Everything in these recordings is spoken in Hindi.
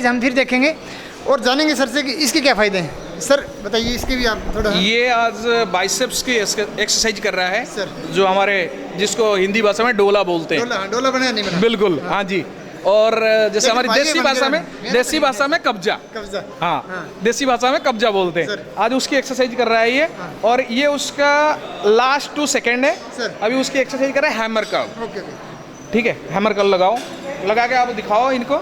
हम फिर देखेंगे और जानेंगे सर से कि इसके क्या फ़ायदे हैं। सर बताइए इसके भी आप थोड़ा। ये आज बाइसेप्स की एक्सरसाइज कर रहा है सर। जो हमारे जिसको हिंदी भाषा में डोला बोलते हैं। डोला बनाया नहीं बना। बिल्कुल हाँ जी। और जैसे हमारी भाई देसी बन भाषा में गया। देसी भाषा में कब्जा। कब्जा। हाँ देसी भाषा में कब्जा बोलते सर। हैं। आज उसकी एक्सरसाइज कर रहा है ये। और ये उसका लास्ट 2 सेकेंड है। सर। अभी उसकी एक्सरसाइज कर रहा है हैमर कर्ल। ओके। ठीक है हैमर कर्ल लगाओ, लगा के आप दिखाओ इनको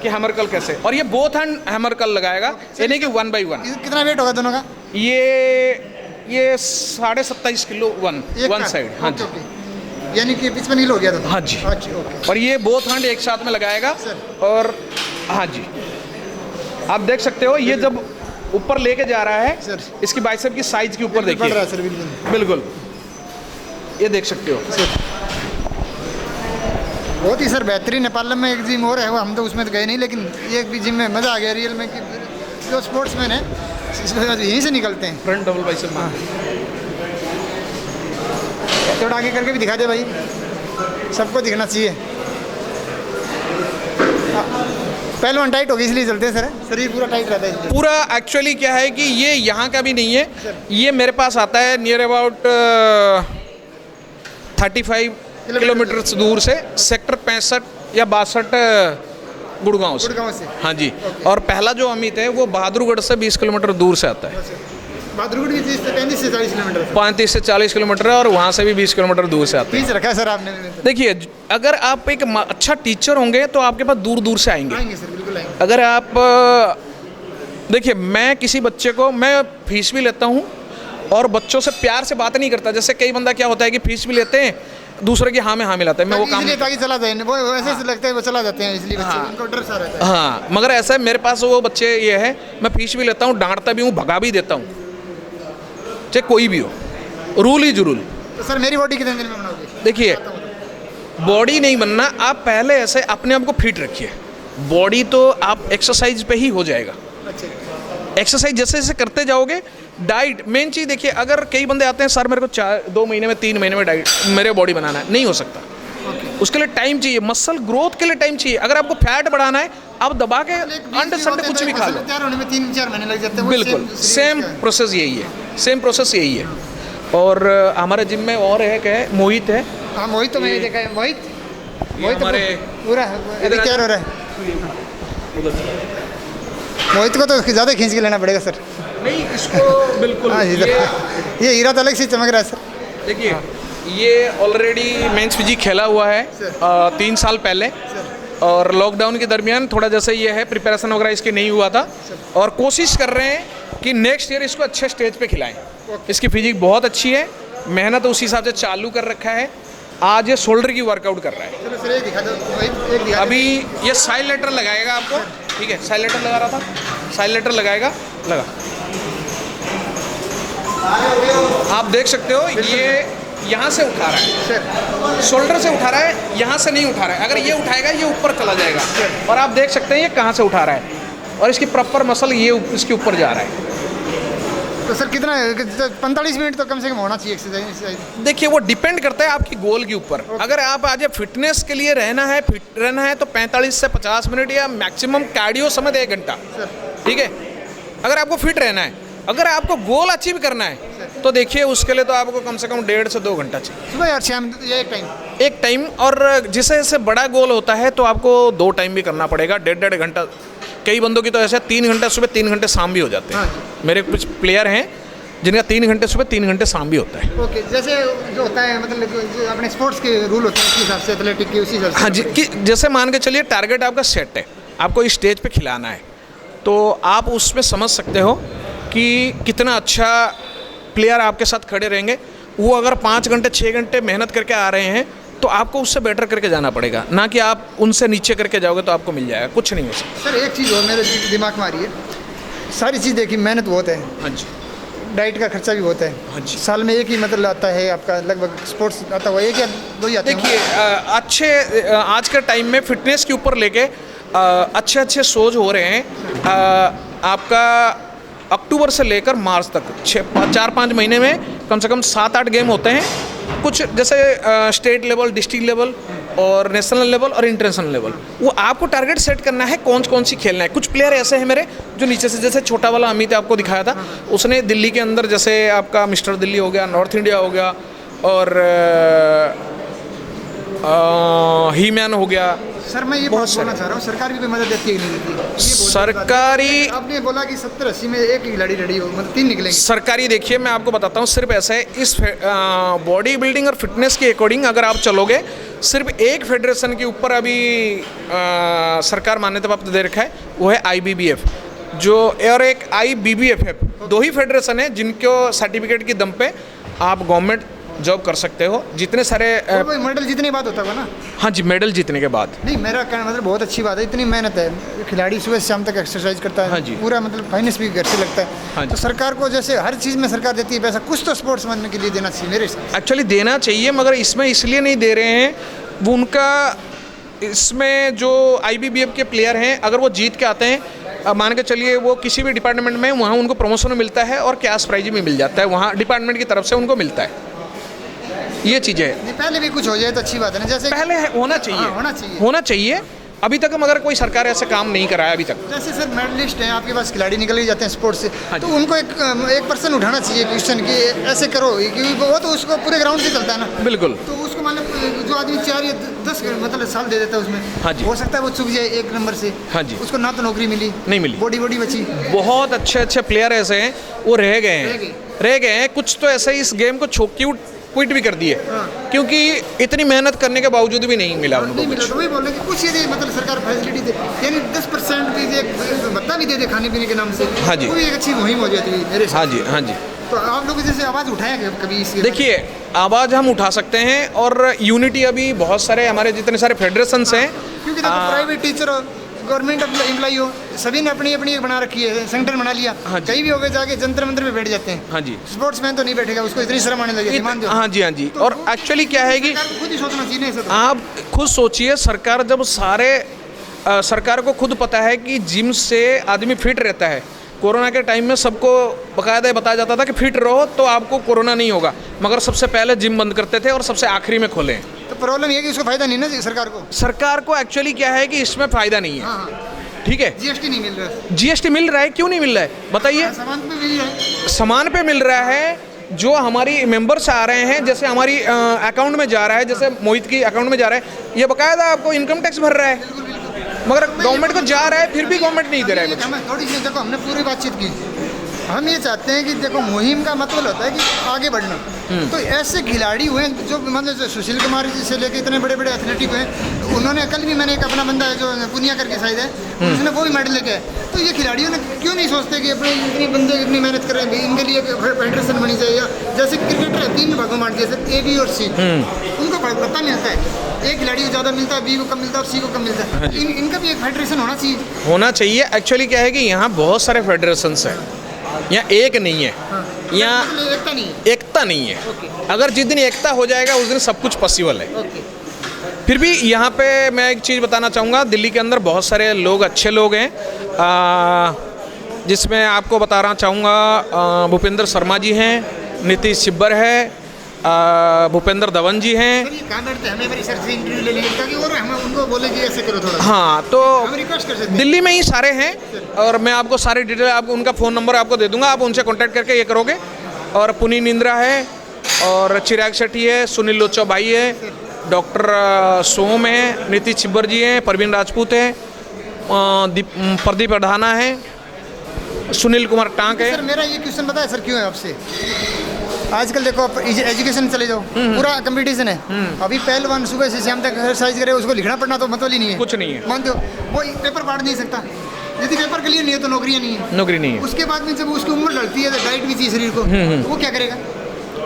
कि हैमर कर्ल कैसे। और ये बोथ हैंड हैमर कर्ल लगाएगा, यानी कि 1 by 1। कितना वेट होगा दोनों का? ये 27.5 किलो वन साइड। हाँ जी यानी कि 55 किलो हो गया था। हाँ जी। अच्छा ओके। और ये बोथ हैंड एक साथ में लगाएगा। सर। और हाँ जी आप देख सकते हो ये जब ऊपर लेके जा रहा है सर। इसकी बाइसेप की साइज के ऊपर बढ़ रहा देखिए। है सर बिल्कुल। बिल्कुल ये देख सकते हो। बहुत ही सर बेहतरीन है। पार्लर में एक जिम और है, वो हम तो उसमें तो गए नहीं, लेकिन ये भी जिम में मज़ा आ गया रियल में कि जो स्पोर्ट्समैन है इसमें यहीं से निकलते हैं। Front double bicep. हाँ थोड़ा आगे करके भी दिखा दे भाई, सबको दिखना चाहिए। पहलवान टाइट होगी इसलिए चलते हैं सर, शरीर पूरा टाइट रहता है इसलिए। पूरा एक्चुअली क्या है कि ये यहाँ का भी नहीं है, ये मेरे पास आता है नियर अबाउट 35 किलोमीटर दूर से, सेक्टर 65 या 62 गुड़गांव से। हाँ जी। और पहला जो अमित है वो बहादुरगढ़ से 20 किलोमीटर दूर से आता है। बहादुरगढ़ की 35 से 40 किलोमीटर। 35 से 40 किलोमीटर है और वहाँ से भी 20 किलोमीटर दूर से आते हैं। फीस रखा है सर आपने? देखिए अगर आप एक अच्छा टीचर होंगे तो आपके पास दूर दूर से आएंगे। सर बिल्कुल आएंगे। अगर आप देखिए मैं किसी बच्चे को मैं फीस भी लेता हूँ और बच्चों से प्यार से बात नहीं करता। जैसे कई बंदा क्या होता है कि फीस भी लेते हैं दूसरे की हाँ में हाँ मिलाते हैं। मैं वो काम ताकि चला जाए, वो ऐसे लगता है वो चला जाते हैं इसलिए बच्चे उनको डर सा रहता है। हाँ मगर ऐसा है मेरे पास वो बच्चे ये है मैं फीस भी लेता हूँ, डांटता भी हूँ, भगा भी देता हूँ, चाहे कोई भी हो। Rule is rule. तो सर मेरी बॉडी कितने दिन में बनाओगे? देखिए बॉडी नहीं बनना, आप पहले ऐसे अपने आप को फिट रखिए। बॉडी तो आप एक्सरसाइज पे ही हो जाएगा। एक्सरसाइज जैसे जैसे करते जाओगे। डाइट मेन चीज़ देखिए, अगर कई बंदे आते हैं सर मेरे को 2 महीने में 3 महीने में डाइट मेरे बॉडी बनाना है, नहीं हो सकता। उसके लिए टाइम चाहिए, मसल ग्रोथ के लिए टाइम चाहिए। अगर आपको फैट बढ़ाना है आप दबा के अंडे संडे कुछ भी खा लो, तैयार होने में 3-4 महीने लग जाते हैं। बिल्कुल सेम प्रोसेस यही है, सेम प्रोसेस यही है। और हमारे जिम में और है क्या है, मोहित है। हाँ मोहित तो मैंने देखा है। मोहित हमारे पूरा अभी तैयार हो रहा है। मोहित को तो ज़्यादा खींच के लेना पड़ेगा सर। नहीं इसको बिल्कुल हाँ ये हीरा तो अलग से चमक रहा है सर। देखिए ये ऑलरेडी मेंस फिजिक खेला हुआ है 3 साल पहले। और लॉकडाउन के दरमियान थोड़ा जैसे ये है प्रिपरेशन वगैरह इसकी नहीं हुआ था और कोशिश कर रहे हैं कि नेक्स्ट ईयर इसको अच्छे स्टेज पे खिलाएं। इसकी फिजिक बहुत अच्छी है, मेहनत उसी हिसाब से चालू कर रखा है। आज ये शोल्डर की वर्कआउट कर रहा है। अभी ये साइड लेटर लगाएगा आपको, ठीक है? साइड लेटर लगा रहा था, साइड लेटर लगाएगा, लगा। आप देख सकते हो ये यहाँ से उठा रहा है, शोल्डर से उठा रहा है, यहाँ से नहीं उठा रहा है। अगर ये उठाएगा ये ऊपर चला जाएगा। और आप देख सकते हैं ये कहाँ से उठा रहा है और इसकी प्रॉपर मसल ये इसके ऊपर जा रहा है। तो सर कितना 45 मिनट तो कम से कम होना चाहिए एक्सरसाइज? देखिए वो डिपेंड करता है आपकी गोल के ऊपर। अगर आप आज फिटनेस के लिए रहना है, फिट रहना है तो 45 से 50 मिनट या मैक्सिमम कार्डियो समेत 1 घंटा, ठीक है? अगर आपको फिट रहना है। अगर आपको गोल अचीव करना है तो देखिए उसके लिए तो आपको कम से कम 1.5 से 2 घंटा चाहिए। सुबह और शाम एक टाइम। और जैसे जैसे बड़ा गोल होता है तो आपको 2 टाइम भी करना पड़ेगा, 1.5 घंटा। कई बंदों की तो ऐसे 3 घंटे सुबह 3 घंटे शाम भी हो जाते हैं। मेरे कुछ प्लेयर हैं जिनका 3 घंटे सुबह 3 घंटे शाम भी होता है। ओके जैसे जो होता है मतलब जो अपने स्पोर्ट्स के रूल होते हैं उस हिसाब से, एथलेटिक के उसी हिसाब से। हाँ जी, कि जैसे मान के चलिए टारगेट आपका सेट है, आपको इस स्टेज पे खिलाना है, तो आप उसमें समझ सकते हो कि कितना अच्छा प्लेयर आपके साथ खड़े रहेंगे। वो अगर 5 घंटे 6 घंटे मेहनत करके आ रहे हैं तो आपको उससे बेटर करके जाना पड़ेगा, ना कि आप उनसे नीचे करके जाओगे तो आपको मिल जाएगा, कुछ नहीं हो सकता। सर एक चीज़ और मेरे दिमाग में आ रही है, सारी चीज़ देखिए मेहनत बहुत है। हाँ जी। डाइट का खर्चा भी बहुत है। हाँ जी। साल में एक ही मतलब आता है आपका, लगभग स्पोर्ट्स आता हुआ एक या 2 ही आते हैं। देखिए अच्छे आज के टाइम में फिटनेस के ऊपर लेके अच्छे अच्छे शोज हो रहे हैं। आपका अक्टूबर से लेकर मार्च तक 4-5 महीने में कम से कम 7-8 गेम होते हैं। कुछ जैसे स्टेट लेवल, डिस्ट्रिक्ट लेवल और नेशनल लेवल और इंटरनेशनल लेवल, वो आपको टारगेट सेट करना है कौन सी खेलना है। कुछ प्लेयर ऐसे हैं मेरे जो नीचे से, जैसे छोटा वाला अमित आपको दिखाया था, उसने दिल्ली के अंदर जैसे आपका मिस्टर दिल्ली हो गया, नॉर्थ इंडिया हो गया, और ही मैन हो गया। सर मैं ये बात बोलना चाह रहा हूँ, सरकार भी कोई मदद देती है कि नहीं देती? सरकारी, आपने बोला कि 70-80 में एक खिलाड़ी रेडी हो, मतलब 3 निकलेंगे। सरकारी देखिए मैं आपको बताता हूँ, सिर्फ ऐसा है, इस बॉडी बिल्डिंग और फिटनेस के अकॉर्डिंग अगर आप चलोगे, सिर्फ एक फेडरेशन के ऊपर अभी सरकार मान्यता प्राप्त दे रखा है, वो है IBBF जो, और एक IBBF है। 2 ही फेडरेशन है जिनको सर्टिफिकेट की दम पे आप गवर्नमेंट जॉब कर सकते हो। जितने सारे मेडल जीतने के बाद होता है ना? हाँ जी, मेडल जीतने के बाद। नहीं, मेरा कहना मतलब बहुत अच्छी बात है, इतनी मेहनत है, खिलाड़ी सुबह से शाम तक एक्सरसाइज करता है। हाँ जी। पूरा मतलब फाइनेंस भी घर से लगता है। हाँ जी। तो सरकार को जैसे हर चीज़ में सरकार देती है पैसा, कुछ तो स्पोर्ट्स मैन के लिए देना चाहिए मेरे हिसाब एक्चुअली देना चाहिए, मगर इसमें इसलिए नहीं दे रहे हैं, वो उनका इसमें जो IBBF के प्लेयर हैं, अगर वो जीत के आते हैं, अब मान के चलिए वो किसी भी डिपार्टमेंट में, वहाँ उनको प्रमोशन मिलता है और कैश प्राइज भी मिल जाता है, वहाँ डिपार्टमेंट की तरफ से उनको मिलता है। ये चीज़ें है। पहले भी कुछ हो जाए तो अच्छी बात है ना, जैसे पहले होना चाहिए। हाँ, होना चाहिए। अभी तक मगर कोई सरकार ऐसा काम नहीं कराया अभी तक। जैसे सर मेडलिस्ट हैं आपके पास, खिलाड़ी निकल ही जाते हैं स्पोर्ट्स से, हाँ तो उनको एक पर्सन उठाना चाहिए क्वेश्चन कि ऐसे करो, क्योंकि वो तो उसको पूरे ग्राउंड से चलता है ना। बिल्कुल। तो उसको मतलब जो आदमी 4 या 10 मतलब साल दे देता है उसमें, हाँ जी, हो सकता है वो चुक जाए 1 नंबर से। हाँ जी। उसको ना तो नौकरी मिली, नहीं मिली, बॉडी बची। बहुत अच्छे प्लेयर ऐसे हैं वो रह गए हैं। कुछ तो ऐसे इस गेम को क्विट भी कर दिए, क्योंकि इतनी मेहनत करने के बावजूद भी नहीं मिला उनको कुछ। तो वही बोल रहे कि कुछ ये मतलब सरकार फैसिलिटी दे, यानी 10% भी दे, भत्ता भी दे दे खाने पीने के नाम से। हाँ जी। वो भी एक अच्छी मुहिम हो जाती है मेरे। हाँ जी, हाँ जी। तो आप लोग जैसे आवाज़ उठाएं कभी इसके? देखिए, आवाज़ हम उठा सकते हैं, और यूनिटी अभी बहुत सारे हमारे जितने सारे फेडरेशंस हैं, क्योंकि देखो प्राइवेट टीचर हो, गवर्नमेंट एम्प्लॉई हो, सभी ने अपनी अपनी एक बना रखी है, सेंटर बना लिया। हाँ जी। कहीं भी हो गए जाके जंतर मंतर पे बैठ जाते हैं। हाँ जी। स्पोर्ट्समैन तो नहीं बैठेगा, उसको इतनी शर्म आने लगी। मान दो। हाँ जी, हाँ जी। तो और एक्चुअली क्या है कि खुद ही सोचना चाहिए सर। आप खुद सोचिए, सरकार जब सरकार को खुद पता है कि जिम से आदमी फिट रहता है। कोरोना के टाइम में सबको बाकायदा बताया जाता था कि फिट रहो तो आपको कोरोना नहीं होगा, मगर सबसे पहले जिम बंद करते थे और सबसे आखिरी में खोलें। तो प्रॉब्लम ये है कि उसको फायदा नहीं ना सरकार को एक्चुअली क्या है कि इसमें फ़ायदा नहीं है। हाँ। ठीक है, GST नहीं मिल रहा है। GST मिल रहा है, क्यों नहीं मिल रहा है बताइए? सामान पे मिल रहा है। सामान पे मिल रहा है, जो हमारी मेंबर्स आ रहे हैं, जैसे हमारी अकाउंट में जा रहा है, जैसे मोहित की अकाउंट में जा रहा है, ये बाकायदा आपको इनकम टैक्स भर रहा है, मगर गवर्नमेंट को जा रहा है, फिर भी गवर्नमेंट नहीं दे रहा है कुछ। थोड़ी सी देखो, हमने पूरी बातचीत की, हम ये चाहते हैं कि देखो मुहिम का मतलब होता है कि आगे बढ़ना। तो ऐसे खिलाड़ी हुए जो मतलब सुशील कुमार जी से लेके इतने बड़े बड़े एथलेटिक हुए, उन्होंने कल भी मैंने एक अपना बंदा है जो पुनिया करके शायद है, उसने वो भी मेडल लेके आए। तो ये खिलाड़ियों ने क्यों नहीं सोचते कि अपने इतनी बंदे इतनी मेहनत कर रहे हैं, इनके लिए फेडरेशन बनी चाहिए? जैसे क्रिकेटर 3 भागों में बांट दिया सर, A, B और C, उनको पता मिलता है, एक खिलाड़ी को ज़्यादा मिलता है, B को कम मिलता है और C को कम मिलता है। इनका भी एक फेडरेशन होना चाहिए। एक्चुअली क्या है कि यहाँ बहुत सारे फेडरेशंस हैं, यहाँ एक नहीं है। यहाँ एकता नहीं है। अगर जिस दिन एकता हो जाएगा उस दिन सब कुछ पॉसिबल है। फिर भी यहाँ पे मैं एक चीज़ बताना चाहूँगा, दिल्ली के अंदर बहुत सारे लोग, अच्छे लोग हैं, जिसमें आपको बताना चाहूँगा भूपेंद्र शर्मा जी हैं, नीतीश छिब्बर है, भूपेंद्र धवन जी हैं। हाँ, तो दिल्ली में ही सारे हैं, और मैं आपको सारी डिटेल, आपको उनका फ़ोन नंबर आपको दे दूंगा, आप उनसे कांटेक्ट करके ये करोगे। और पुनीत इंद्रा है, और चिराग शेट्टी है, सुनील लोचा भाई है, डॉक्टर सोम है, नीतीश छिब्बर जी हैं, परवीन राजपूत है, प्रदीप प्रधाना है, सुनील कुमार टांक है। सर मेरा ये क्वेश्चन बताया सर, क्यों है आपसे? आजकल देखो आप एजुकेशन चले जाओ, पूरा कंपटीशन है। अभी पहलवान सुबह से शाम तक एक्सरसाइज करे, उसको लिखना पढ़ना तो मतलब ही नहीं है, कुछ नहीं है। मानते हो? वो पेपर पढ़ नहीं सकता, यदि पेपर क्लियर नहीं है तो नौकरियां नहीं है। उसके बाद में जब उसकी उम्र लड़ती है तो डाइट भी चाहिए शरीर को, तो वो क्या करेगा?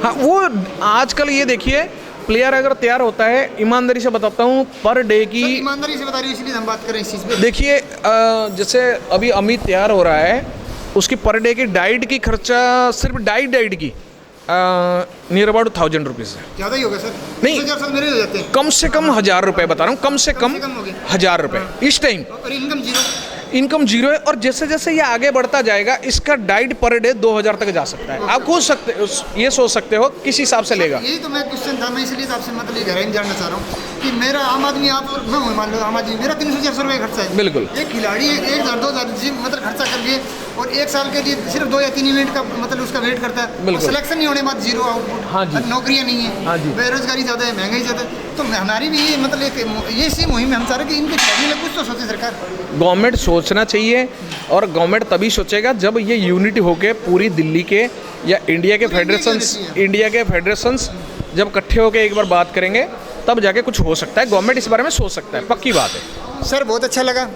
हाँ, वो आजकल ये देखिए, प्लेयर अगर तैयार होता है, ईमानदारी से बताता हूँ, पर डे की, ईमानदारी से बता रही हूँ इसलिए हम बात करें इस चीज़ पे। देखिए, जैसे अभी अमित तैयार हो रहा है, उसकी पर डे की डाइट की खर्चा, सिर्फ डाइट की नियर अबाउट 1000 रुपीज़ है। ज़्यादा ही होगा सर, नहीं। 20,000 साल मेरे हो जाते हैं। कम से कम 1000 रुपये बता रहा हूँ, कम से कम हो गए 1000 रुपये इस टाइम। और इनकम जीरो। इनकम जीरो है, और जैसे जैसे ये आगे बढ़ता जाएगा इसका डाइट पर डे 2000 तक जा सकता है। आप खुद ये सोच सकते हो किस हिसाब से लेगा। यही तो मैं क्वेश्चन था, मैं इसलिए तो आपसे मतलब ये गहराई में जानना चाह रहा हूँ कि मेरा आम आदमी, आप और मैं हूँ, मान लो आम आदमी, मेरा 300-400 रुपये खर्चा है। बिल्कुल। एक खिलाड़ी 1,000-2,000 जिम मतलब खर्चा करके और 1 साल के लिए सिर्फ 2 या 3 इवेंट का मतलब उसका वेट करता है। बिल्कुल। सिलेक्शन नहीं होने बाद जीरो आउटपुट। हाँ जी। नौकरियाँ नहीं है। हाँ जी। बेरोजगारी ज़्यादा है, महंगाई ज़्यादा है। तो हमारी भी ये मतलब एक ये सी मुहिम है, हम चाह रहे हैं कि इनके खिलाड़ी में कुछ तो सोचे सरकार। गवर्नमेंट सोचना चाहिए, और गवर्नमेंट तभी सोचेगा जब ये यूनिटी होके पूरी दिल्ली के या इंडिया के पूरी इंडिया की फेडरेशंस, यूनिटी है। इंडिया के फेडरेशंस जब इकट्ठे होके एक बार बात करेंगे तब जाके कुछ हो सकता है। गवर्नमेंट इस बारे में सोच सकता है, पक्की बात है। सर बहुत अच्छा लगा।